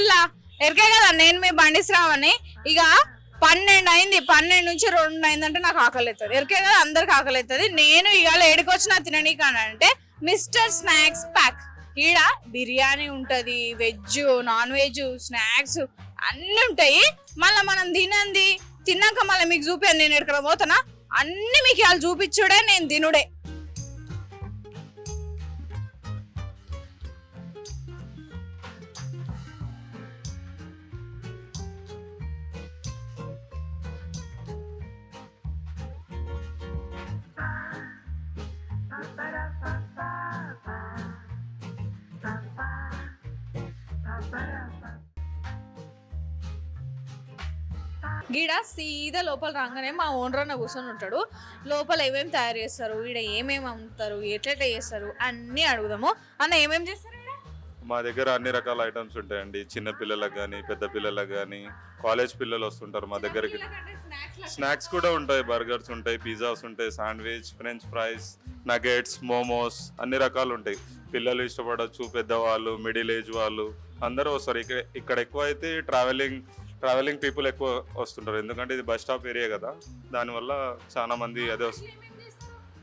ఊళ్ళా ఎరికే కదా నేను మీ బండి శ్రావణి. ఇక 12 అయింది, 12 నుంచి 2 అయిందంటే నాకు ఆకలి అవుతుంది. ఎరికే కదా అందరికి ఆకలి అవుతుంది. నేను ఇవాళ ఏడికొచ్చినా తిననీకానంటే మిస్టర్ స్నాక్స్ ప్యాక్. ఈడ బిర్యానీ ఉంటది, వెజ్ నాన్ వెజ్ స్నాక్స్ అన్ని ఉంటాయి. మళ్ళీ మనం తిన్నాక మళ్ళీ మీకు చూపాను. నేను ఎక్కడ పోతానా అన్ని మీకు ఇవాళ చూపించుడే, నేను తినుడే. గీడ సీదా లోపల రాగానే మా ఓనర్ అన్న కూర్చొని ఉంటాడు. లోపల ఏమేమి తయారు చేస్తారు, ఈడ ఏమేమి అమ్ముతారు, ఎట్లెట్లా చేస్తారు అన్నీ అడుగుదాము. అన్న ఏమేమి చేస్తారు? మా దగ్గర అన్ని రకాల ఐటమ్స్ ఉంటాయండి. చిన్న పిల్లలకు కానీ పెద్ద పిల్లలకు కానీ కాలేజ్ పిల్లలు వస్తుంటారు మా దగ్గరికి. స్నాక్స్ కూడా ఉంటాయి, బర్గర్స్ ఉంటాయి, పిజ్జాస్ ఉంటాయి, sandwich, French fries, nuggets, momos అన్ని రకాలు ఉంటాయి. పిల్లలు ఇష్టపడవచ్చు, పెద్దవాళ్ళు, మిడిల్ ఏజ్ వాళ్ళు అందరూ వస్తారు. ఇక్కడ ఎక్కువ అయితే ట్రావెలింగ్ పీపుల్ ఎక్కువ వస్తుంటారు. ఎందుకంటే ఇది బస్ స్టాప్ ఏరియా కదా, దానివల్ల చాలా మంది అదే వస్తుంది.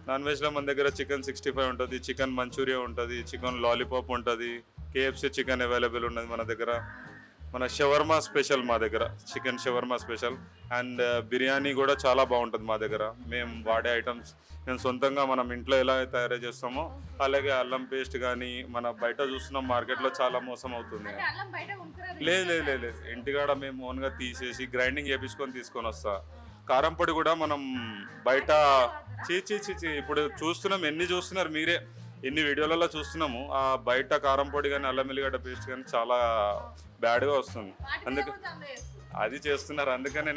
నాన్ వెజ్లో మన దగ్గర చికెన్ 65 ఉంటుంది, చికెన్ మంచూరియా ఉంటుంది, చికెన్ లాలీపాప్ ఉంటుంది, KFC చికెన్ అవైలబుల్ ఉన్నది మన దగ్గర. మన షవర్మా స్పెషల్ మా దగ్గర, chicken shawarma special. And biryani కూడా చాలా బాగుంటుంది మా దగ్గర. మేము వాడే ఐటమ్స్ మేము సొంతంగా మనం ఇంట్లో ఎలా తయారు చేస్తామో అలాగే అల్లం పేస్ట్ కానీ మన బయట చూస్తున్నాం మార్కెట్లో చాలా మోసం అవుతుంది. లేదు, ఇంటికాడ మేము ఓన్గా తీసేసి గ్రైండింగ్ చేయించుకొని తీసుకొని వస్తా. కారం పొడి కూడా మనం బయట ఇప్పుడు చూస్తున్నాం, ఎన్ని చూస్తున్నారు మీరే, ఎన్ని వీడియోలలో చూస్తున్నాము. ఆ బయట కారం పొడి కానీ అల్లం ఎల్లిగడ్డ పేస్ట్ కానీ చాలా బ్యాడ్గా వస్తుంది. అందుకే అది చేస్తున్నారు. అందుకనే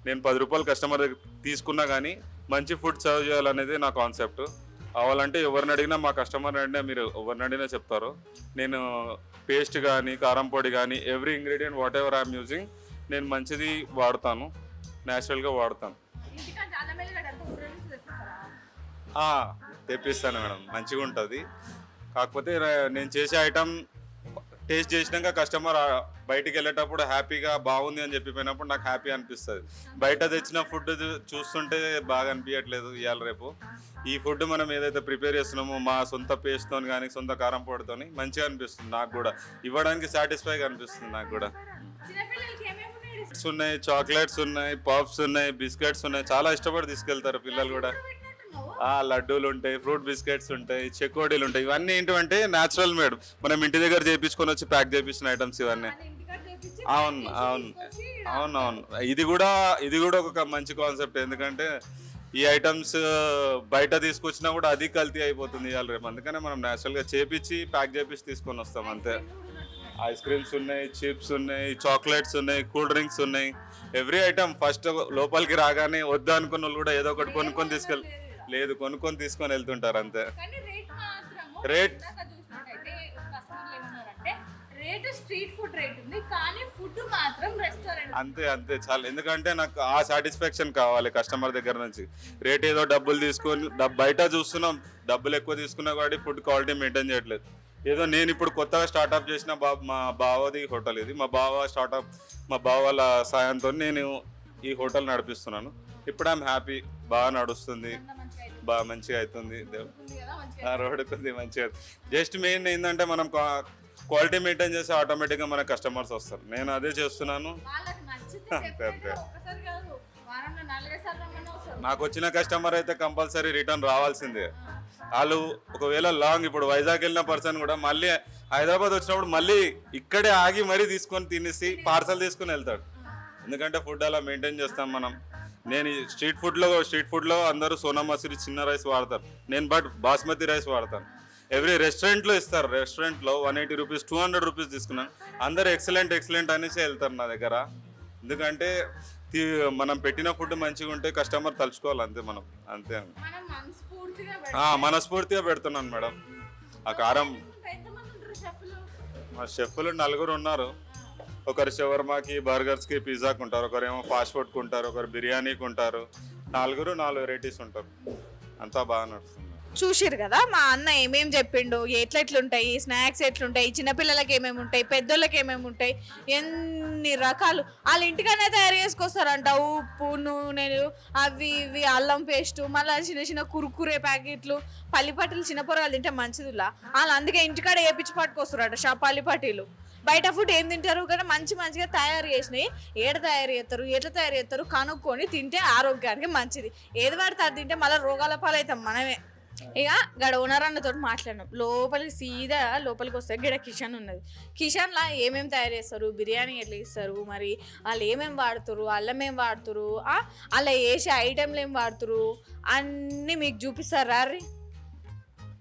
నేను 10 రూపాయలు కస్టమర్ దగ్గర తీసుకున్నా కానీ మంచి ఫుడ్ సర్వ్ చేయాలనేది నా కాన్సెప్ట్. కావాలంటే ఎవరిని అడిగినా, మా కస్టమర్ అడిగినా, మీరు ఎవరిని అడిగినా చెప్తారు. నేను పేస్ట్ కానీ కారం పొడి కానీ every ingredient what ever I'm using నేను మంచిది వాడతాను, న్యాచురల్గా వాడతాను. తెప్పిస్తాను మేడం, మంచిగా ఉంటుంది. కాకపోతే నేను చేసే ఐటమ్ టేస్ట్ చేసినాక కస్టమర్ బయటికి వెళ్ళేటప్పుడు హ్యాపీగా బాగుంది అని చెప్పిపోయినప్పుడు నాకు హ్యాపీ అనిపిస్తుంది. బయట తెచ్చిన ఫుడ్ చూస్తుంటే బాగా అనిపించట్లేదు. ఇవాళ రేపు ఈ ఫుడ్ మనం ఏదైతే ప్రిపేర్ చేస్తున్నామో మా సొంత పేస్ట్తో కానీ సొంత కారం పొడితో మంచిగా అనిపిస్తుంది. నాకు కూడా ఇవ్వడానికి సాటిస్ఫైగా అనిపిస్తుంది. నాకు కూడా ఉన్నాయి, చాక్లెట్స్ ఉన్నాయి, పాప్స్ ఉన్నాయి, బిస్కెట్స్ ఉన్నాయి, చాలా ఇష్టపడి తీసుకెళ్తారు పిల్లలు కూడా. లడ్డూలు ఉంటాయి, ఫ్రూట్ బిస్కెట్స్ ఉంటాయి, చెకోడీలు ఉంటాయి. ఇవన్నీ ఏంటంటే న్యాచురల్ మేడ్, మనం ఇంటి దగ్గర చేయించుకొని వచ్చి ప్యాక్ చేయించిన ఐటమ్స్ ఇవన్నీ. అవును. ఇది కూడా ఒక మంచి కాన్సెప్ట్. ఎందుకంటే ఈ ఐటమ్స్ బయట తీసుకొచ్చినా కూడా అది కల్తీ అయిపోతుంది ఇవాళ రేపు. అందుకనే మనం న్యాచురల్గా చేపించి ప్యాక్ చేపించి తీసుకొని వస్తాం అంతే. ఐస్ క్రీమ్స్ ఉన్నాయి, చిప్స్ ఉన్నాయి, చాక్లెట్స్ ఉన్నాయి, కూల్ డ్రింక్స్ ఉన్నాయి, ఎవ్రీ ఐటమ్. ఫస్ట్ లోపలికి రాగానే వద్దు అనుకున్న వాళ్ళు కూడా ఏదో ఒకటి కొనుక్కొని తీసుకొని వెళ్తుంటారు అంతే. రేట్ స్ట్రీట్ ఫుడ్ రేట్ ఉంది, కానీ ఫుడ్ మాత్రం రెస్టారెంట్ అంతే చాలు. ఎందుకంటే నాకు ఆ సాటిస్ఫాక్షన్ కావాలి కస్టమర్ దగ్గర నుంచి. రేట్ ఏదో డబ్బులు తీసుకొని బయట చూస్తున్నాం, డబ్బులు ఎక్కువ తీసుకున్నా కాబట్టి ఫుడ్ క్వాలిటీ మెయింటైన్ చేయట్లేదు. ఏదో నేను ఇప్పుడు కొత్తగా స్టార్ట్అప్ చేసిన మా బావది హోటల్ ఇది. మా బావ వాళ్ళ సాయంతో నేను ఈ హోటల్ నడిపిస్తున్నాను. ఇప్పుడు ఐఎమ్ హ్యాపీ, బాగా నడుస్తుంది, బాగా మంచిగా అవుతుంది. రోడ్డుకుంది మంచిగా. జస్ట్ మెయిన్ ఏంటంటే మనం క్వాలిటీ మెయింటైన్ చేస్తే ఆటోమేటిక్గా మన కస్టమర్స్ వస్తారు. నేను అదే చేస్తున్నాను. అంతే. నాకు వచ్చిన కస్టమర్ అయితే కంపల్సరీ రిటర్న్ రావాల్సిందే. వాళ్ళు ఒకవేళ లాంగ్, ఇప్పుడు వైజాగ్ వెళ్ళిన పర్సన్ కూడా మళ్ళీ హైదరాబాద్ వచ్చినప్పుడు మళ్ళీ ఇక్కడే ఆగి మరీ తీసుకొని తినేసి పార్సల్ తీసుకుని వెళ్తాడు. ఎందుకంటే ఫుడ్ అలా మెయింటైన్ చేస్తాం మనం. నేను స్ట్రీట్ ఫుడ్లో అందరూ సోనా మసూరి చిన్న రైస్ వాడతారు, నేను బాస్మతి రైస్ వాడతాను. ఎవ్రీ రెస్టారెంట్లో ఇస్తారు. రెస్టారెంట్లో 180 రూపీస్ 200 రూపీస్ తీసుకున్నాను. అందరూ ఎక్సలెంట్ అనేసి వెళ్తారు నా దగ్గర. ఎందుకంటే మనం పెట్టిన ఫుడ్ మంచిగా ఉంటే కస్టమర్ తలుచుకోవాలి అంతే. మనం అంతే మనస్ఫూర్తిగా పెడుతున్నాను మేడం. ఆ కారం మా షెఫ్లు 4 ఉన్నారు. ఒకరు షవర్మాకి, బర్గర్స్కి, పిజ్జాకి ఉంటారు, ఒకరేమో ఫాస్ట్ ఫుడ్కి ఉంటారు, ఒకరు బిర్యానీకి ఉంటారు. 4 వెరైటీస్ ఉంటారు. అంతా బాగా నడుస్తుంది. చూసిరు కదా మా అన్న ఏమేం చెప్పిండు, ఎట్లుంటాయి స్నాక్స్, ఎట్లుంటాయి చిన్నపిల్లలకి ఏమేమి ఉంటాయి, పెద్దోళ్ళకి ఏమేమి ఉంటాయి, ఎన్ని రకాలు వాళ్ళ ఇంటికనే తయారు చేసుకొస్తారంట. ఉప్పు, నూనెలు, అవి ఇవి, అల్లం పేస్టు, మళ్ళీ చిన్న చిన్న కురుకురే ప్యాకెట్లు, పల్లిపట్టీలు చిన్న పొరగాలు తింటే మంచిదిలా. వాళ్ళు అందుకే ఇంటికాడ వేపించి పట్టుకొస్తారట పల్లిపట్టీలు. బయట ఫుడ్ ఏం తింటారు కానీ మంచిగా తయారు చేసినాయి ఎట్లా తయారు చేస్తారు కనుక్కొని తింటే ఆరోగ్యానికి మంచిది. ఏది పడితే అది తింటే మళ్ళీ రోగాల పాలవుతాం మనమే. ఇక గడ ఓనర్ అన్నతో మాట్లాడినాం. లోపలికి వస్తే గిడ కిచెన్ ఉన్నది. కిచెన్లో ఏమేమి తయారు చేస్తారు, బిర్యానీ ఎట్లా ఇస్తారు, మరి వాళ్ళు ఏమేమి వాడుతారు, అల్లం ఏం వాడుతారు, అలా వేసే ఐటెంలు ఏం వాడుతారు అన్నీ మీకు చూపిస్తారు. రారి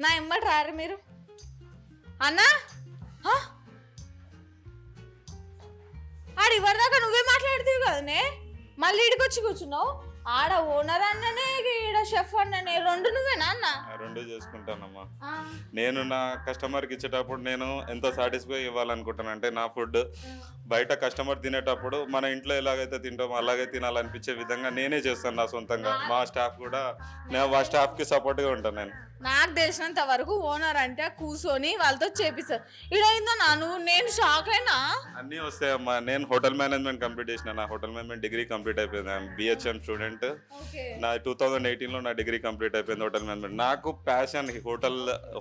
నా ఎమ్మటి రారి మీరు. అన్నా ఆడ ఇవరిదాకా నువ్వే మాట్లాడుతావు కదనే, మళ్ళీ ఇడికి వచ్చి కూర్చున్నావు. ఆడ ఓనర్ అన్ననే ఈడ షెఫ్ అన్ననే, రెండు నువ్వేనా అన్న? రెండు చేసుకుంటానమ్మా. నేను నా కస్టమర్కి ఇచ్చేటప్పుడు నేను ఎంత సాటిస్ఫై ఇవ్వాలనుకుంటాను అంటే, నా ఫుడ్ బయట కస్టమర్ తినేటప్పుడు మన ఇంట్లో ఎలాగైతే తింటామో అలాగే తినాలనిపించే విధంగా నేనే చేస్తాను నా సొంతంగా. మా స్టాఫ్ కూడా, నేను మా స్టాఫ్కి సపోర్ట్గా ఉంటాను. నేను నాకు తెలిసినంత వరకు ఓనర్ అంటే కూర్చొని వాళ్ళతో చేపిస్తారు. ఇడైందో నేను షాక్ అయినా. అన్నీ వస్తాయమ్మా. నేను హోటల్ మేనేజ్మెంట్ కంప్లీట్ చేసిన, నా హోటల్ మేనేజ్మెంట్ డిగ్రీ కంప్లీట్ అయిపోయింది. BHM student. నా 2018లో నా డిగ్రీ కంప్లీట్ అయిపోయింది హోటల్ మేనేజ్మెంట్. నాకు ప్యాషన్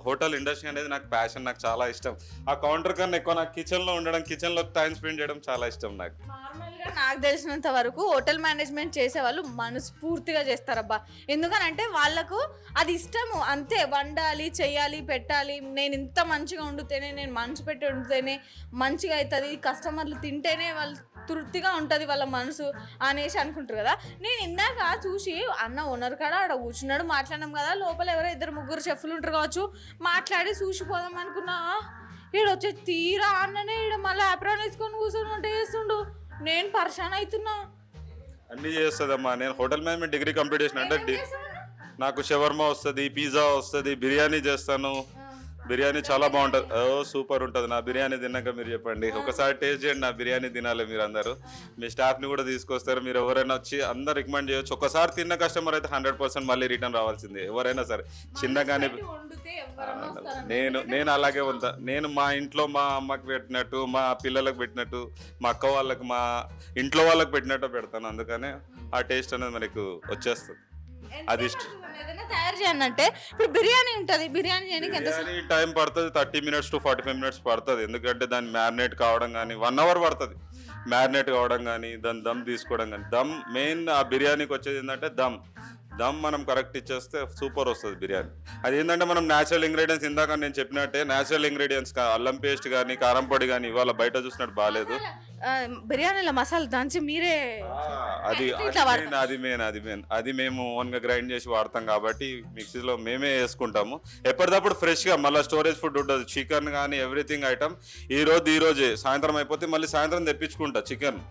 హోటల్ ఇండస్ట్రీ అనేది నాకు ప్యాషన్, నాకు చాలా ఇష్టం. ఆ కౌంటర్ కన్నా ఎక్కువ నాకు కిచెన్లో ఉండడం, కిచెన్లో టైం స్పెండ్ చేయడం చాలా ఇష్టం నాకు. నార్మల్గా నాకు తెలిసినంత వరకు హోటల్ మేనేజ్మెంట్ చేసే వాళ్ళు మనస్ఫూర్తిగా చేస్తారబ్బా. ఎందుకనంటే వాళ్ళకు అది ఇష్టము అంతే. వండాలి, చెయ్యాలి, పెట్టాలి, నేను ఇంత మంచిగా వండుతేనే, నేను మనసు పెట్టి వండితేనే మంచిగా అవుతుంది, కస్టమర్లు తింటేనే వాళ్ళు తృప్తిగా ఉంటుంది వాళ్ళ మనసు అనేసి అనుకుంటారు కదా. నేను ఇందాక చూసి అన్న ఓనర్ కాడ ఆడ కూర్చున్నాడు, మాట్లాడినాం కదా, లోపల ఎవరో 2-3 షెఫ్లు ఉంటారు కావచ్చు, మాట్లాడి చూసిపోదాం అనుకున్నా. ఈడొచ్చే తీరా అన్ననే ఈడ మళ్ళీ అప్రాన్ వేసుకొని కూర్చొని వంట చేస్తుండు. నేను పరేషాన్ అవుతున్నా. అన్నీ చేస్తుందమ్మా. నేను హోటల్ మేనేజ్మెంట్ డిగ్రీ కంప్లీట్ చేసిన అంటే నాకు షవర్మా వస్తుంది, పిజ్జా వస్తుంది, బిర్యానీ చేస్తాను. బిర్యానీ చాలా బాగుంటుంది. సూపర్ ఉంటుంది. నా బిర్యానీ తిన్నాక మీరు చెప్పండి, ఒకసారి టేస్ట్ చేయండి. నా బిర్యానీ తినాలి మీరు అందరూ. మీ స్టాఫ్ని కూడా తీసుకొస్తారు. మీరు ఎవరైనా వచ్చి అందరు రికమెండ్ చేయొచ్చు. ఒకసారి తిన్న కస్టమర్ అయితే 100% మళ్ళీ రిటర్న్ రావాల్సిందే, ఎవరైనా సరే. చిన్నగానే నేను అలాగే ఉంటా. నేను మా ఇంట్లో మా అమ్మకి పెట్టినట్టు, మా పిల్లలకు పెట్టినట్టు, మా అక్క వాళ్ళకి, మా ఇంట్లో వాళ్ళకి పెట్టినట్టు పెడతాను. అందుకనే ఆ టేస్ట్ అనేది మనకు వచ్చేస్తుంది. అది ఇష్టం. తయారు చేయాలంటే ఇప్పుడు బిర్యానీ ఉంటుంది, బిర్యానీ టైం పడుతుంది 30 minutes to 45 minutes పడుతుంది. ఎందుకంటే దాన్ని మ్యారినేట్ కావడం కానీ 1 hour పడుతుంది. మ్యారినేట్ కావడం కానీ, దాన్ని దమ్ తీసుకోవడం కానీ. దమ్ మెయిన్ ఆ బిర్యానీకి వచ్చేది ఏంటంటే దమ్ మనం కరెక్ట్ ఇచ్చేస్తే సూపర్ వస్తుంది బిర్యానీ. అది ఏంటంటే మనం న్యాచురల్ ఇంగ్రీడియంట్స్, ఇందాక నేను చెప్పినట్టే న్యాచురల్ ఇంగ్రీడియంట్స్, అల్లం పేస్ట్ కానీ, కారం పొడి కానీ ఇవాళ బయట చూసినట్టు బాగాలేదు. బిర్యానీలో మసాలా దంచి మీరే, అది మేము ఓన్గా గ్రైండ్ చేసి వాడతాం కాబట్టి మిక్సీలో మేమే వేసుకుంటాము. ఎప్పటికప్పుడు ఫ్రెష్గా మళ్ళీ స్టోరేజ్ ఫుడ్ ఉంటుంది. చికెన్ కానీ ఎవ్రీథింగ్ ఐటమ్ ఈ రోజే సాయంత్రం అయిపోతే మళ్ళీ సాయంత్రం తెప్పించుకుంటా చికెన్.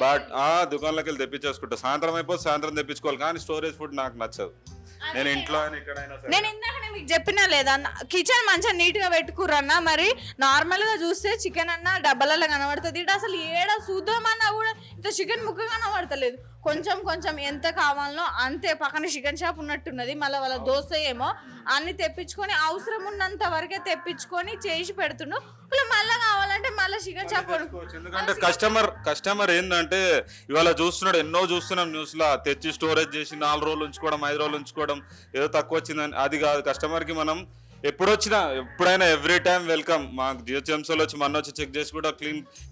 బట్ దుకాణంలోకి వెళ్ళి తెప్పించేసుకుంటా. సాయంత్రం అయిపోతే సాయంత్రం తెప్పించుకోవాలి. కానీ స్టోరేజ్ ఫుడ్ నాకు నచ్చదు. నేను ఇంట్లో నేను ఇందాక మీకు చెప్పినా లేదా, కిచెన్ మంచిగా నీట్ గా పెట్టుకురన్నా. మరి నార్మల్ గా చూస్తే చికెన్ అన్న డబ్బాలలో కనబడుతుంది. ఇటు అసలు ఏడ చూద్దామన్నా కూడా ఇంత చికెన్ ముక్క కనబడతలేదు. కొంచెం ఎంత కావాలనో అంతే. పక్కన చికెన్ షాప్ ఉన్నట్టున్నది. మళ్ళీ వాళ్ళ దోశ ఏమో అన్ని తెప్పించుకొని అవసరం ఉన్నంత వరకే తెప్పించుకొని చేసి పెడుతుండు. మళ్ళీ కావాలంటే మళ్ళీ చికెన్ షాప్. ఎందుకంటే కస్టమర్ ఏంటంటే ఇవాళ చూస్తున్నాడు, ఎన్నో చూస్తున్నాం న్యూస్ లా, తెచ్చి స్టోరేజ్ చేసి 4 రోజులు ఉంచుకోవడం, 5 రోజులు ఉంచుకోవడం, ఏదో తక్కువ వచ్చిందని. అది కాదు. కస్టమర్కి మనం ఎప్పుడైనా ఎవ్రీ టైం వెల్కమ్. మాకు జిహెచ్ఎంసీలో వచ్చి మొన్న వచ్చి చెక్ చేసి కూడా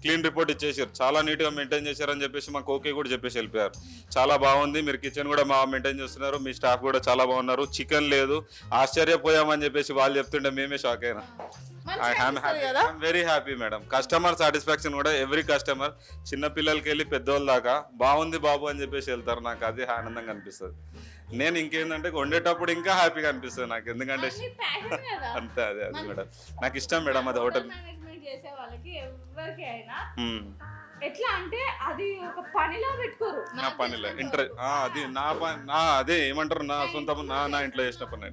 క్లీన్ రిపోర్ట్ ఇచ్చేసారు. చాలా నీట్గా మెయింటైన్ చేశారని చెప్పేసి మాకు ఓకే కూడా చెప్పేసి వెళ్ళిపోయారు. చాలా బాగుంది, మీరు కిచెన్ కూడా బాగా మెయింటైన్ చేస్తున్నారు, మీ స్టాఫ్ కూడా చాలా బాగున్నారు, చికెన్ లేదు, ఆశ్చర్యపోయామని చెప్పేసి వాళ్ళు చెప్తుంటే మేమే షాక్ అయినా. Very happy madam. Customer satisfaction కూడా ఎవ్రీ కస్టమర్, చిన్న పిల్లలకి వెళ్ళి పెద్దోళ్ళ దాకా బాగుంది బాబు అని చెప్పేసి వెళ్తారు. నాకు అది ఆనందంగా అనిపిస్తుంది. నేను ఇంకేంటంటే వండేటప్పుడు ఇంకా హ్యాపీగా అనిపిస్తుంది నాకు. ఎందుకంటే అంతే, అదే మేడం నాకు ఇష్టం మేడం. అది హోటల్ చేసే వాళ్ళకి ఎవరికైనా ఎట్లా అంటే అది ఒక పనిలో పెట్టుకోరు. నా పనిలో అది అదే ఏమంటారు, నా సొంత నా ఇంట్లో చేసిన పని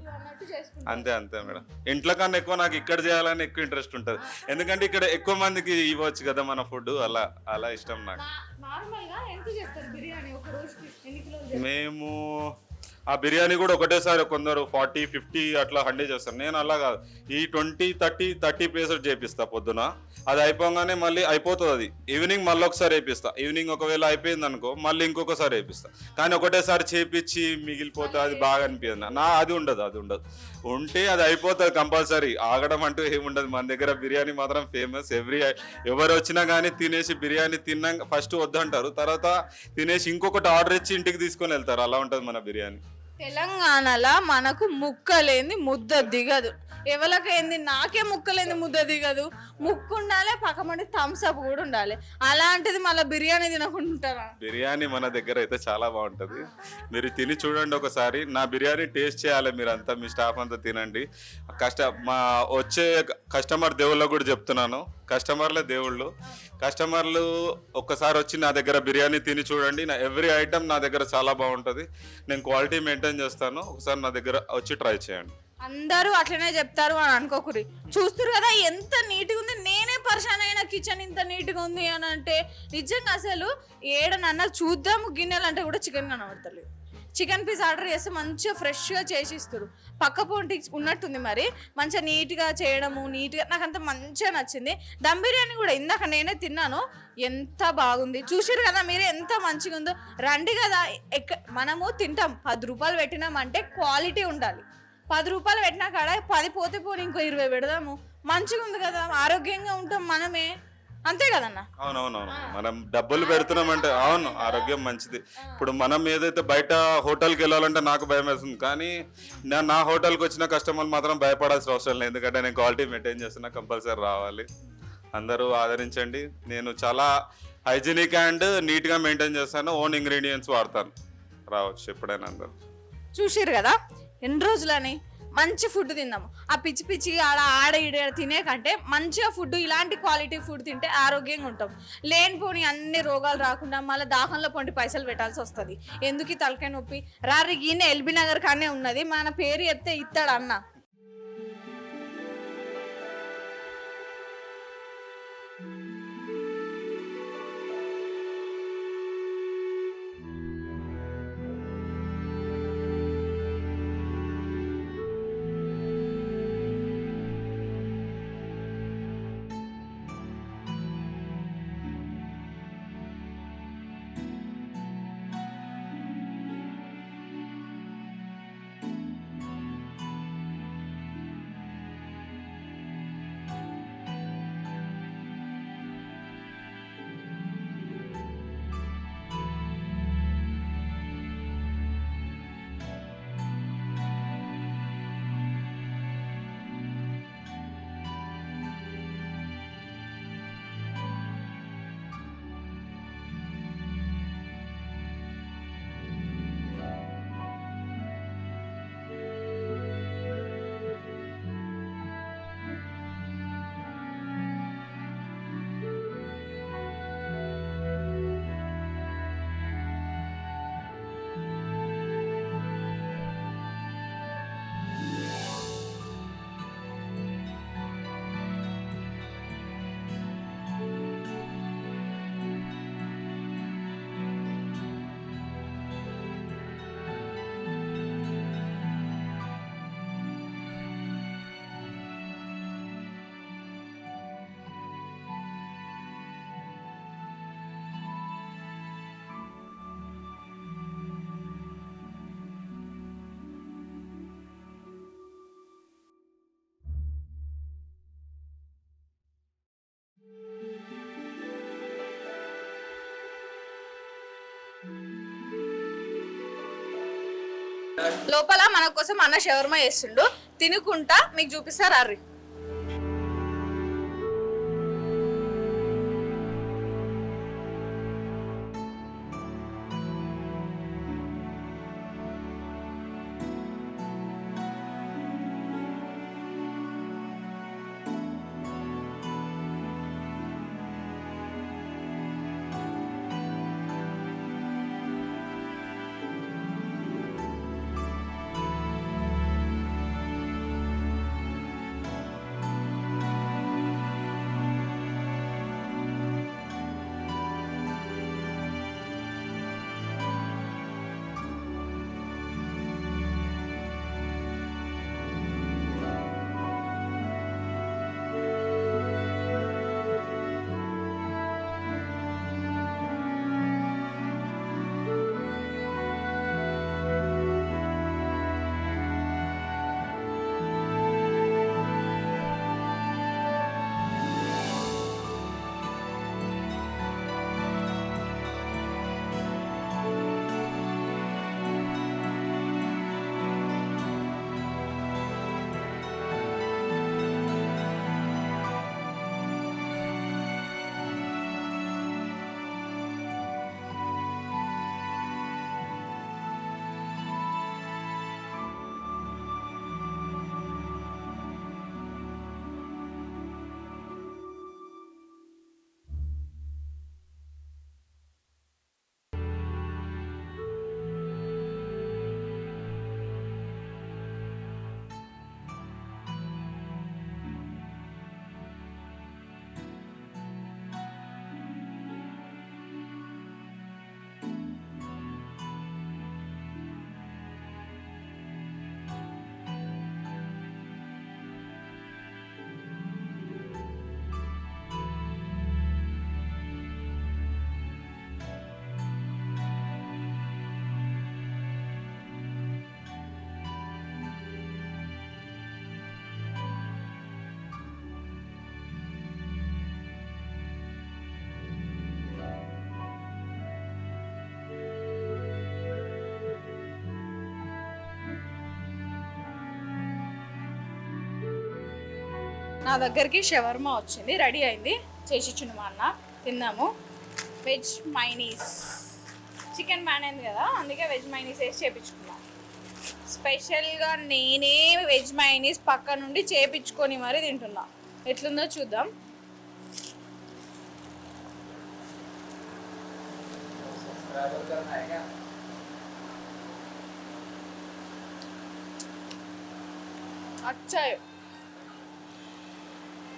అంతే మేడం. ఇంట్లో కన్నా ఎక్కువ నాకు ఇక్కడ చేయాలని ఎక్కువ ఇంట్రెస్ట్ ఉంటుంది. ఎందుకంటే ఇక్కడ ఎక్కువ మందికి ఇవ్వచ్చు కదా మన ఫుడ్, అలా ఇష్టం నాకు. మేము ఆ బిర్యానీ కూడా ఒకటేసారి కొందరు 40-50 అట్లా హండీ చేస్తారు. నేను అలా కాదు, ఈ 20-30 పీసెస్ చేపిస్తా పొద్దున. అది అయిపోగానే మళ్ళీ అయిపోతుంది. అది ఈవినింగ్ మళ్ళీ ఒకసారి వేపిస్తా. ఈవినింగ్ ఒకవేళ అయిపోయింది అనుకో మళ్ళీ ఇంకొకసారి వేపిస్తా. కానీ ఒకటేసారి చేపించి మిగిలిపోతే అది బాగా అనిపించదు. అది ఉండదు. ఉంటే అది అయిపోతుంది కంపల్సరీ. ఆగడం అంటూ ఏముండదు. మన దగ్గర బిర్యానీ మాత్రం ఫేమస్. ఎవరు వచ్చినా కానీ తినేసి బిర్యానీ తిన్నాక ఫస్ట్ వద్దంటారు, తర్వాత తినేసి ఇంకొకటి ఆర్డర్ ఇచ్చి ఇంటికి తీసుకొని వెళ్తారు. అలా ఉంటుంది మన బిర్యానీ. తెలంగాణలో మనకు ముక్కలేంది ముద్ద దిగదు. ఎవరికైంది నాకే ముక్కలేంది ముద్ద దిగదు. ముక్కు ఉండాలి, పక్కమంటే థమ్స్ అప్ కూడా ఉండాలి. అలాంటిది మళ్ళీ బిర్యానీ తినకుంటారా? బిర్యానీ మన దగ్గర అయితే చాలా బాగుంటుంది. మీరు తిని చూడండి ఒకసారి. నా బిర్యానీ టేస్ట్ చేయాలి మీరంతా, మీ స్టాఫ్ అంతా తినండి. మా వచ్చే కస్టమర్ దేవుళ్ళకు కూడా చెప్తున్నాను, కస్టమర్లే దేవుళ్ళు. కస్టమర్లు ఒక్కసారి వచ్చి నా దగ్గర బిర్యానీ తిని చూడండి. ఎవ్రీ ఐటమ్ నా దగ్గర చాలా బాగుంటుంది. నేను క్వాలిటీ మెయింటైన్ చేస్తాను. ఒకసారి నా దగ్గర వచ్చి ట్రై చేయండి. అందరూ అట్లనే చెప్తారు అని అనుకోకురి. చూస్తారు కదా ఎంత నీట్గా ఉంది. నేనే పరిశాన్ అయిన కిచెన్ ఇంత నీట్గా ఉంది అని అంటే. నిజంగా అసలు ఏడనన్నా చూద్దాము గిన్నెలు అంటే కూడా చికెన్ కనబడతలేదు. చికెన్ పీస్ ఆర్డర్ చేస్తే మంచిగా ఫ్రెష్గా చేసి ఇస్తారు. పక్క పొంటి ఉన్నట్టుంది మరి. మంచిగా నీట్గా చేయడము, నీట్గా నాకు అంత మంచిగా నచ్చింది. దమ్ బిర్యానీ కూడా ఇందాక నేనే తిన్నాను, ఎంత బాగుంది. చూసారు కదా మీరు ఎంత మంచిగా ఉందో. రండి కదా, మనము తింటాం 10 రూపాయలు పెట్టినామంటే క్వాలిటీ ఉండాలి. 10 రూపాయలు పెట్టినా కాడ 10 పోతే పోనీ ఇంకో 20 పెడదాము. మంచిగా ఉంది కదా, ఆరోగ్యంగా ఉంటాం మనమే, అంతే కదన్నా? అవునవునవును. మనం డబ్బులు పెడుతున్నామంటే అవును, ఆరోగ్యం మంచిది. ఇప్పుడు మనం ఏదైతే బయట హోటల్కి వెళ్ళాలంటే నాకు భయం వేస్తుంది, కానీ నా హోటల్కి వచ్చిన కస్టమర్లు మాత్రం భయపడాల్సిన అవసరం లేదు. ఎందుకంటే నేను క్వాలిటీ మెయింటైన్ చేస్తున్నా, కంపల్సరీ రావాలి. అందరూ ఆదరించండి. నేను చాలా హైజీనిక్ అండ్ నీట్గా మెయింటైన్ చేస్తాను. ఓన్ ఇంగ్రీడియంట్స్ వాడతాను. రావచ్చు ఎప్పుడైనా అందరూ. చూసారు కదా ఎన్ని రోజులని మంచి ఫుడ్ తిందాము. ఆ పిచ్చి పిచ్చి ఆడ ఈడ తినే కంటే మంచిగా ఫుడ్, ఇలాంటి క్వాలిటీ ఫుడ్ తింటే ఆరోగ్యంగా ఉంటాం. లేనిపోని అన్ని రోగాలు రాకుండా మళ్ళీ దాహంలో పొంటి పైసలు పెట్టాల్సి వస్తుంది. ఎందుకు ఈ తలకాయ నొప్పి? రారి ఈయన ఎల్బీ నగర్ కానే ఉన్నది, మన పేరు చెప్తే ఇస్తాడు అన్న. లోపల మన కోసం అన్న షవర్మా చేస్తుండు, తినుకుంటా మీకు చూపిస్తారు. అర్రి నా దగ్గరికి షవర్మా వచ్చింది, రెడీ అయింది, చేసి ఇచ్చిండు మా అన్న, తిందాము. వెజ్ మైనీస్, చికెన్ బ్యాన్ అయింది కదా, అందుకే వెజ్ మైనీస్ వేసి చేపించుకున్నాం. స్పెషల్గా నేనే వెజ్ మైనీస్ పక్క నుండి చేపించుకొని మరీ తింటున్నా. ఎట్లుందో చూద్దాం. అచ్చాయి,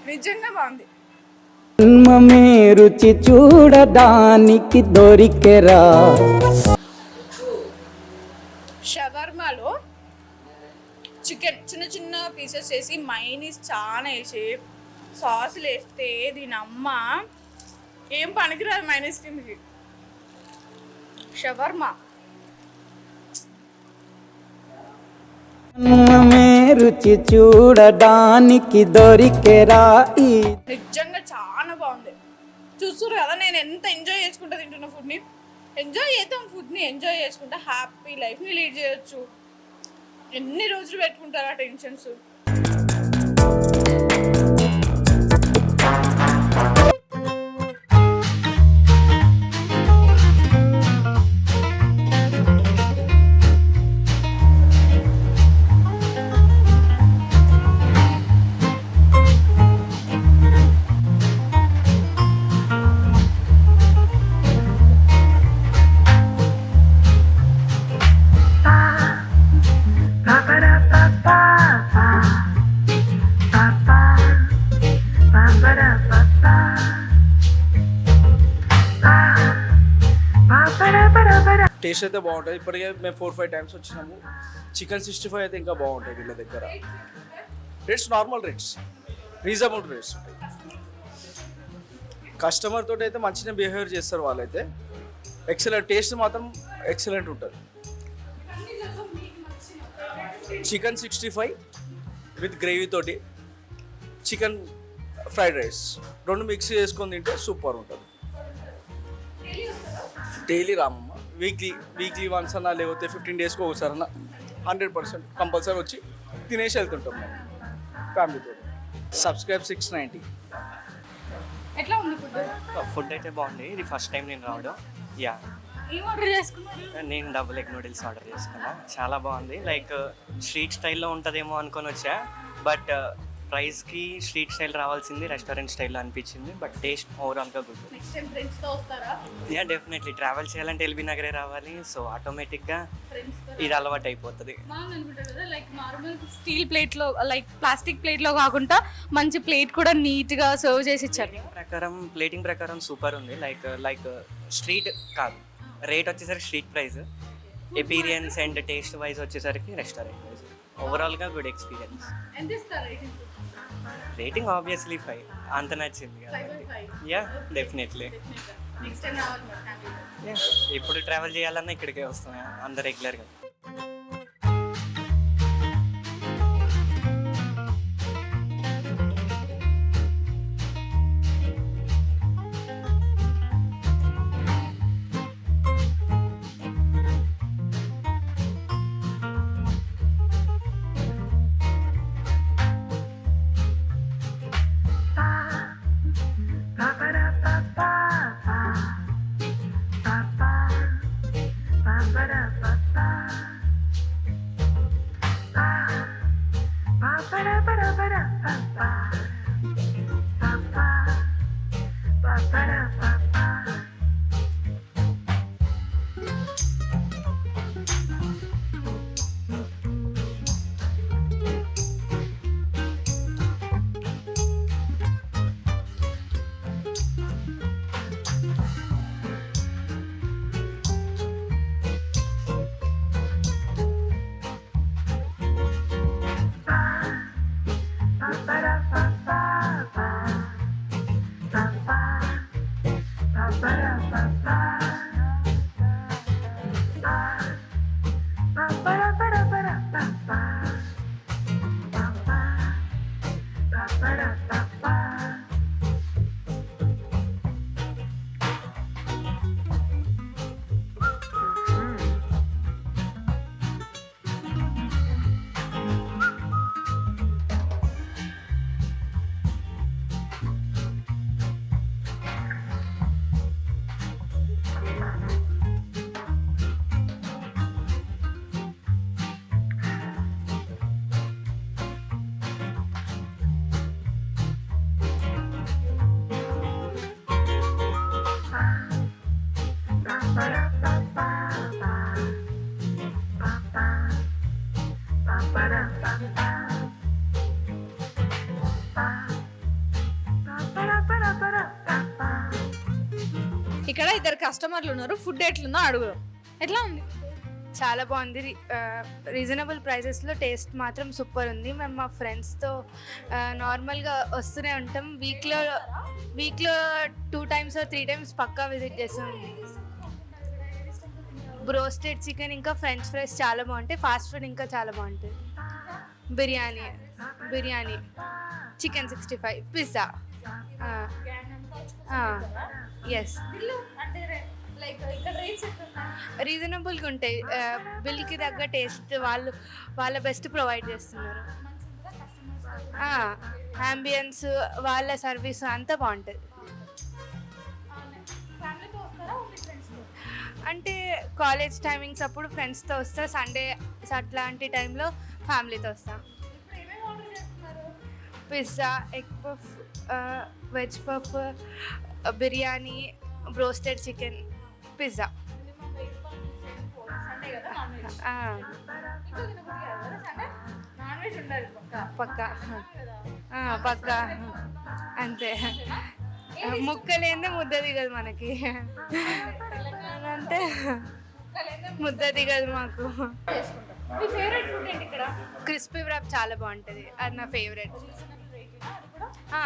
నిజంగా బాగుంది. జన్మమే రుచి చూడడానికి దొరికెరా. షవర్మాలో చికెన్ చిన్న చిన్న పీసెస్ వేసి మైనీస్ చాలా వేసి సాసులు వేస్తే దీని అమ్మ ఏం పనికిరాదు మైనీస్ కిందకి. షవర్మా జన్మమే రుచి చూడడానికి దొరికెరా. నిజంగా చాలా బాగుంది. చూస్తున్నారు కదా నేను ఎంత ఎంజాయ్ చేసుకుంటా తింటున్న ఫుడ్ని. ఎంజాయ్ చేద్దాం, ఫుడ్ని ఎంజాయ్ చేసుకుంటా హ్యాపీ లైఫ్ని లీడ్ చేయొచ్చు. ఎన్ని రోజులు పెట్టుకుంటారా టెన్షన్స్. టేస్ట్ అయితే బాగుంటుంది. ఇప్పటికే మేము 4-5 టైమ్స్ వచ్చినాము. చికెన్ 65 అయితే ఇంకా బాగుంటుంది వీళ్ళ దగ్గర. Rates normal rates, reasonable rates ఉంటాయి. కస్టమర్ తోటి అయితే మంచిగా బిహేవియర్ చేస్తారు వాళ్ళైతే. ఎక్సలెంట్, టేస్ట్ మాత్రం ఎక్సలెంట్ ఉంటుంది. చికెన్ 65 విత్ గ్రేవీ తోటి చికెన్ ఫ్రైడ్ రైస్ రెండు మిక్స్ చేసుకొని తింటే సూపర్ ఉంటుంది. డైలీ రామమ్మ, వీక్లీ వన్స్ అన్నా లేకపోతే 15 డేస్కి ఒకసారి అన్న 100% కంపల్సరీ వచ్చి తినేసి వెళ్తుంటాం మేము ఫ్యామిలీతో. సబ్స్క్రైబ్ 690. ఎట్లా ఉంది ఫుడ్? ఫుడ్ అయితే బాగుంది. ఇది ఫస్ట్ టైం నేను రావడం. యా, ఏం ఆర్డర్ చేసుకున్నారు? నేను డబుల్ ఎగ్ నూడిల్స్ ఆర్డర్ చేసుకున్నా. చాలా బాగుంది. లైక్ స్ట్రీట్ స్టైల్లో ఉంటుందేమో అనుకొని వచ్చా, బట్ ప్రైస్కి స్ట్రీట్ స్టైల్ రావాల్సింది రెస్టారెంట్ స్టైల్లో అనిపించింది. బట్ టేస్ట్ ఓవరాల్గా గుడ్. నెక్స్ట్ టైం ఫ్రెండ్స్తో వస్తారా? Yeah, definitely. ట్రావెల్ చేయాలంటే ఎల్బీ నగరే రావాలి. సో ఆటోమేటిక్గా ఇది అలవాటు అయిపోతుంది. లైక్ నార్మల్ స్టీల్ ప్లేట్లో, లైక్ ప్లాస్టిక్ ప్లేట్లో కాకుండా మంచి ప్లేట్ కూడా నీట్గా సర్వ్ చేసి ఇచ్చారు. ప్లేటింగ్ ప్రకారం సూపర్ ఉంది. లైక్ స్ట్రీట్ కాదు, రేట్ వచ్చేసరికి street price, experience and taste wise వచ్చేసరికి రెస్టారెంట్ వైజ్. ఓవరాల్గా గుడ్ ఎక్స్పీరియన్స్. ఎంత ఇస్తారు రేటింగ్? Rating obviously 5. అంత నచ్చింది కాబట్టి. Yeah, definitely. నెక్స్ట్ టైం రావాలి మరి ఫ్యామిలీతో. ఎప్పుడు ట్రావెల్ చేయాలన్నా ఇక్కడికే వస్తాం అందరు రెగ్యులర్గా. ఇక్కడ ఇద్దరు కస్టమర్లు ఉన్నారు. ఫుడ్ ఎట్లుందో అడుగుదాం. ఎట్లా ఉంది? చాలా బాగుంది. రీజనబుల్ ప్రైజెస్లో టేస్ట్ మాత్రం సూపర్ ఉంది. మేము మా ఫ్రెండ్స్తో నార్మల్గా వస్తూనే ఉంటాం. వీక్లో 2 times or 3 times పక్కా విజిట్ చేస్తాం. బ్రోస్టెడ్ చికెన్ ఇంకా ఫ్రెంచ్ ఫ్రైస్ చాలా బాగుంటాయి. ఫాస్ట్ ఫుడ్ ఇంకా చాలా బాగుంటుంది. Biryani chicken 65, pizza. ఎస్, రీజనబుల్గా ఉంటాయి. బిల్కి తగ్గ టేస్ట్ వాళ్ళ బెస్ట్ ప్రొవైడ్ చేస్తున్నారు. అంబియన్స్, వాళ్ళ సర్వీస్ అంతా బాగుంటుంది. అంటే కాలేజ్ టైమింగ్స్ అప్పుడు ఫ్రెండ్స్తో వస్తా, సండే అట్లాంటి టైంలో ఫ్యామిలీతో వస్తాం. Pizza, egg puff, veg puff, biryani, broasted chicken, pizza. పక్కా అంతే. ముక్కలేందే ముద్ద దిగదు మనకి, అంటే ముద్ద దిగదు మాకు. క్రిస్పీ ర్యాప్ చాలా బాగుంటుంది, అది నా ఫేవరెట్.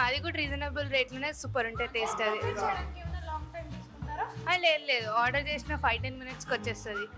అది కూడా రీజనబుల్ రేట్లోనే సూపర్ ఉంటుంది టేస్ట్. అది లేదు, ఆర్డర్ చేసిన 5-10 minutesకి వచ్చేస్తుంది.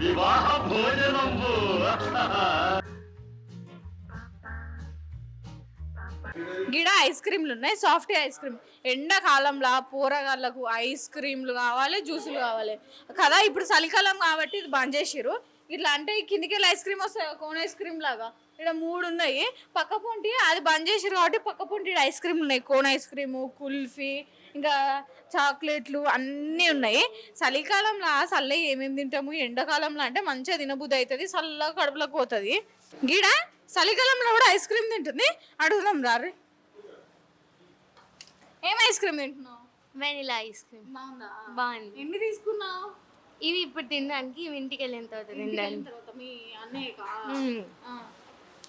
వివాహ భోజనంబు. గిడ ఐస్ క్రీమ్లు ఉన్నాయి, సాఫ్ట్ ఐస్ క్రీమ్. ఎండాకాలంలో పోరగాళ్ళకు ఐస్ క్రీమ్లు కావాలి, జ్యూసులు కావాలి కదా. ఇప్పుడు చలికాలం కాబట్టి ఇది బంద్ చేసిర్రు. ఇట్లా అంటే కిందికి వెళ్ళి ఐస్ క్రీమ్ వస్తాయి, కోన్ ఐస్ క్రీమ్ లాగా. ఇక్కడ 3 ఉన్నాయి. పక్క పొంటి అది బంద్ చేసిర్రు కాబట్టి పక్క పొంటి ఐస్ క్రీమ్లు ఉన్నాయి. కోన్ ఐస్ క్రీము, కుల్ఫీ, ఇంకా చాక్లెట్లు అన్నీ ఉన్నాయి. చలికాలంలో చల్లగా ఏమేమి తింటాము, ఎండాకాలంలో అంటే మంచిగా తినబుద్ధి అవుతుంది, చల్లగా కడుపులోకి పోతుంది. గీడ చలికాలంలో కూడా ఐస్ క్రీమ్ తింటుంది. అడుగుదాం రారు. ఏం ఐస్ క్రీమ్ తింటున్నావు? Vanilla ice cream. బాగుందా? బాగుంది. ఎన్ని తీసుకున్నావు? ఇవి ఇప్పుడు తినడానికి, ఇవి ఇంటికి వెళ్ళిన తర్వాత తినడానికి. మీ అన్నయ్య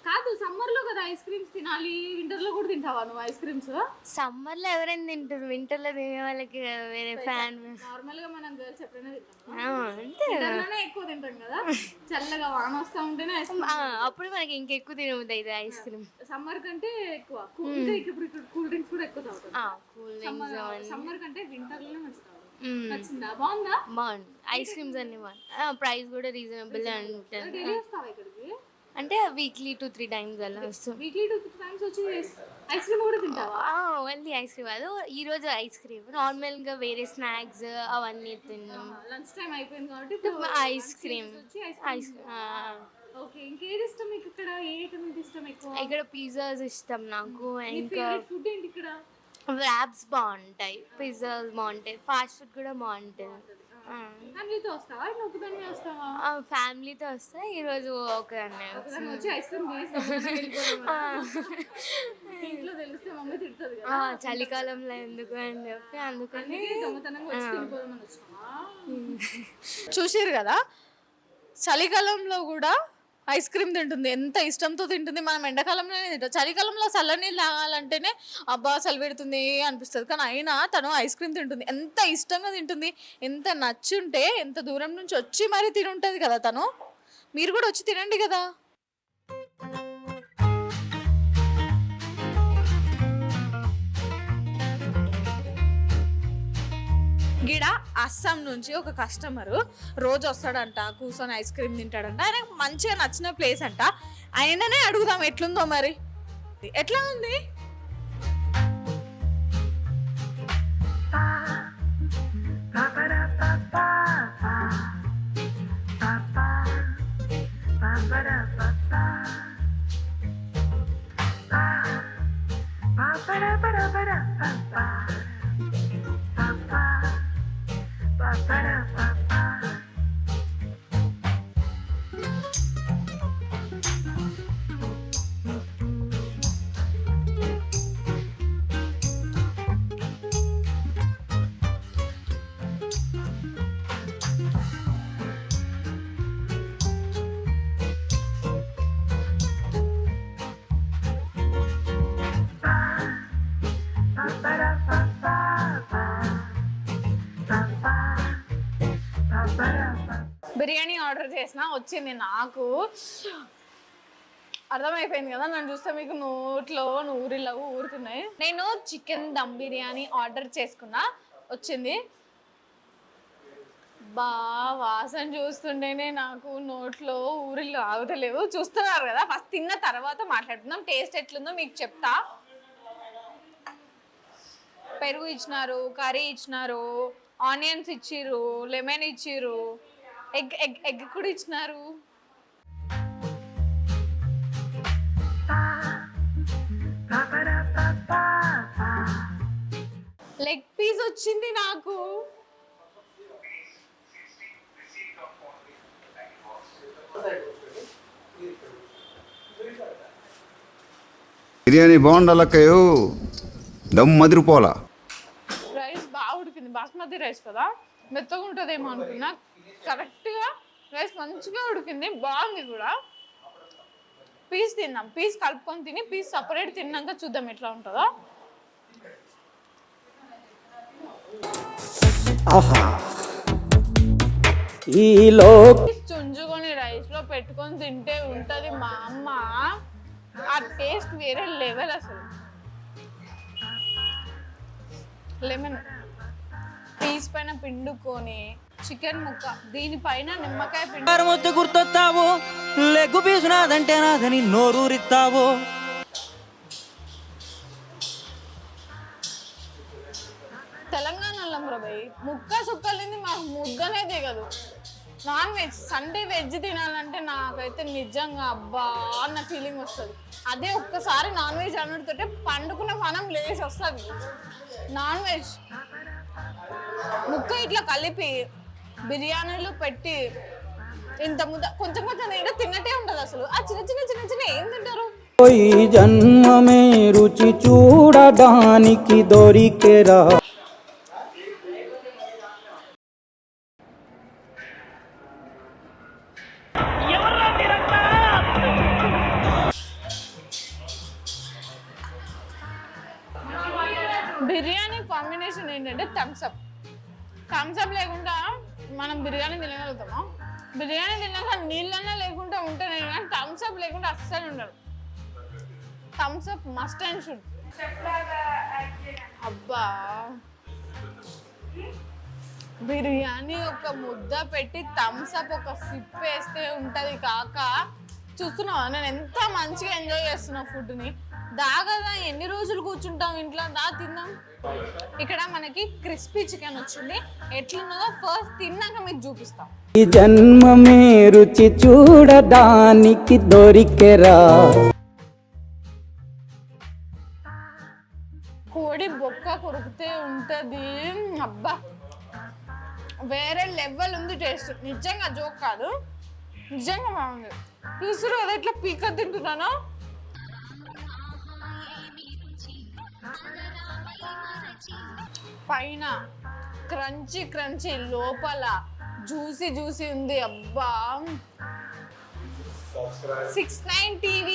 కాదు, సమ్మర్ లో కదా ఐస్ క్రీమ్స్ తినాలి, వింటర్ లో కూడా తింటావా నువ్వు ఐస్ క్రీమ్స్? సమ్మర్ లో ఎవరైనా తింటారు, వింటర్ లో తినే వాళ్ళకి వేరే ఫ్యాన్. నార్మల్ గా మనం గర్ల్స్ ఎప్పుడైనా తింటాం, అంతే వింటర్లోనే ఎక్కువ తింటాం కదా. చల్లగా వాన వస్తా ఉంటేనే ఐస్ క్రీమ్. అప్పుడు మనకి ఇంకెక్కువ తినబుద్ది అయితే ఐస్ క్రీమ్. సమ్మర్ కంటే ఎక్కువ ఇంకా ఇప్పుడు కూల్ డ్రింక్స్ కూడా ఎక్కువ తాగుతాం. కూల్ డ్రింక్స్ సమ్మర్ కంటే వింటర్ లోనే మంచి తాగుతాం. నచ్చిందా? బాగుందా? బాగుంది. ఐస్ క్రీమ్స్ అన్ని బాగుంది. ప్రైస్ కూడా రీజనబుల్ ఉంటుంది. డైలీ వస్తావా ఇక్కడికి? అంటే వీక్లీ 2-3 times అలా వస్తుంది. వీక్లీ 2-3 times వచ్చి ఐస్ క్రీమ్ కూడా తింటావా? ఓన్లీ ఐస్ క్రీమ్ కాదు, ఈ రోజు ఐస్ క్రీమ్, నార్మల్గా వేరే స్నాక్స్ అవన్నీ తిన్నాం. లంచ్ టైం అయిపోయింది కాబట్టి ఐస్ క్రీమ్. ఐస్ ఓకే, ఇంకేది ఇష్టం మీకు ఇక్కడ? ఏ ఐటమ్ ఇష్టం ఎక్కువ? ఇక్కడ పిజ్జాస్ ఇష్టం నాకు. ఇంకా ఫుడ్ ఏంటి ఇక్కడ? ర్యాప్స్ బాగుంటాయి, పిజ్జాస్ బాగుంటాయి, ఫాస్ట్ ఫుడ్ కూడా బాగుంటుంది. ఫ్యామిలీతో వస్తావా? ఇట్లా ఒకదాన్ని వస్తావా? ఫ్యామిలీతో వస్తా. ఈరోజు ఒకదాన్ని వచ్చి ఐస్ క్రీమ్ ఇంట్లో తెలిస్తే మమ్మీ తిడుతుంది కదా. చలికాలంలో ఎందుకు అని చెప్పి అందుకని దొంగతనంగా వచ్చి తినిపోదామని వచ్చినావా? చూసారు కదా, చలికాలంలో కూడా ఐస్ క్రీమ్ తింటుంది, ఎంత ఇష్టంతో తింటుంది. మనం ఎండాకాలంలోనే తింటాం, చలికాలంలో చల్లనీళ్ళు తాగాలంటేనే అబ్బా చలి పెడుతుంది అనిపిస్తుంది. కానీ అయినా తను ఐస్ క్రీమ్ తింటుంది, ఎంత ఇష్టంగా తింటుంది. ఎంత నచ్చుంటే ఎంత దూరం నుంచి వచ్చి మరీ తినుంటుంది కదా తను. మీరు కూడా వచ్చి తినండి కదా. గిడ అస్సాం నుంచి ఒక కస్టమరు రోజు వస్తాడంట, కూర్చొని ఐస్ క్రీమ్ తింటాడంట. ఆయనకు మంచిగా నచ్చిన ప్లేస్ అంట. ఆయననే అడుగుదాం ఎట్లుందో మరి. ఎట్లా ఉంది? బిర్యానీ ఆర్డర్ చేసిన వచ్చింది. నాకు అర్థమైపోయింది కదా, నన్ను చూస్తే మీకు నోట్లో ఊరిలో ఊరుతున్నాయి. నేను చికెన్ దమ్ బిర్యానీ ఆర్డర్ చేసుకున్నా, వచ్చింది. వాసన చూస్తుంటేనే నాకు నోట్లో ఊరిలో ఆగుతలేవు. చూస్తున్నారు కదా, ఫస్ట్ తిన్న తర్వాత మాట్లాడుతున్నాం. టేస్ట్ ఎట్లుందో మీకు చెప్తా. పెరుగు ఇచ్చినారు, కర్రీ ఇచ్చినారు, ఆనియన్స్ ఇచ్చిర్రు, లెమన్ ఇచ్చిర్రు, ఎగ్ కూడా ఇచ్చినారు. లెగ్ పీస్ వచ్చింది నాకు. బిర్యానీ బాగుండాలక్కయ్యో, దమ్ మదిరిపోలా. రైస్ బాగా ఉడికింది, బాస్మతి రైస్ కదా, మెత్తగా ఉంటుందేమో అనుకున్నా. కరెక్ట్గా రైస్ మంచిగా ఉడికింది, బాగుంది కూడా. పీస్ తిన్నాం, పీస్ కలుపుకొని తిని పీస్ సపరేట్ తిన్నాక చూద్దాం ఎట్లా ఉంటుందో. ఆహా ఈలో చుంజుకొని రైస్లో పెట్టుకొని తింటే ఉంటుంది మా అమ్మ. ఆ టేస్ట్ వేరే లెవెల్ అసలు. లెమన్ పీస్ పైన పిండుకొని చికెన్ ముక్క, దీనిపైన నిమ్మకాయ పిండి. గుర్తొస్తావు, లెగ్గు పీసు నాదంటే నాదని నోరూరిస్తావు. తెలంగాణలో ప్రభయ్ ముక్క సుక్కలింది మాకు ముద్దనే దిగదు. నాన్ వెజ్ సండే వెజ్ తినాలంటే నాకైతే నిజంగా అబ్బా అన్న ఫీలింగ్ వస్తుంది. అదే ఒక్కసారి నాన్ వెజ్ అన్నట్టుతుంటే పండుకున్న మనం లేచి వస్తుంది. నాన్ వెజ్ ముక్క ఇట్లా కలిపి బిర్యానీలో పెట్టి ఇంత ముద్ద కొంచెం కొంచెం తిన్నట్టే ఉంటుంది అసలు. ఆ చిన్న చిన్న చిన్న చిన్న ఏం తింటారు? ఈ జన్మమే రుచి చూడడానికి దొరికెరా. బిర్యానీ కాంబినేషన్ ఏంటంటే థమ్స్అప్. థమ్స్అప్ లేకుండా మనం బిర్యానీ తినగలుగుతామా? బిర్యానీ తిన్నాక నీళ్ళన్నా లేకుండా ఉంటేనే కానీ థమ్స్అప్ లేకుండా అస్సలు ఉండదు. Thums Up must and should. అబ్బా బిర్యానీ ఒక ముద్ద పెట్టి థమ్స్అప్ ఒక సిప్ వేస్తే ఉంటుంది కాక. చూస్తున్నావా నేను ఎంత మంచిగా ఎంజాయ్ చేస్తున్నా ఫుడ్ని. దాగదా ఎన్ని రోజులు కూర్చుంటాం ఇంట్లో, దా తిందాం. ఇక్కడ మనకి క్రిస్పీ చికెన్ వచ్చింది, ఎట్లున్నదో ఫస్ట్ తిన్నాక మీకు చూపిస్తాం. ఈ జన్మమే రుచి చూడడానికి దొరికెరా. కోడి బొక్క కొరికితే ఉంటది, అబ్బా వేరే లెవెల్ ఉంది టేస్ట్. నిజంగా జోక్ కాదు, నిజంగా బాగుంది. చూసారు కదా ఎట్లా పీక తింటున్నాను. పైన క్రంచీ క్రంచీ, లోపల జ్యూసీ జ్యూసీ ఉంది. అబ్బా 69 TV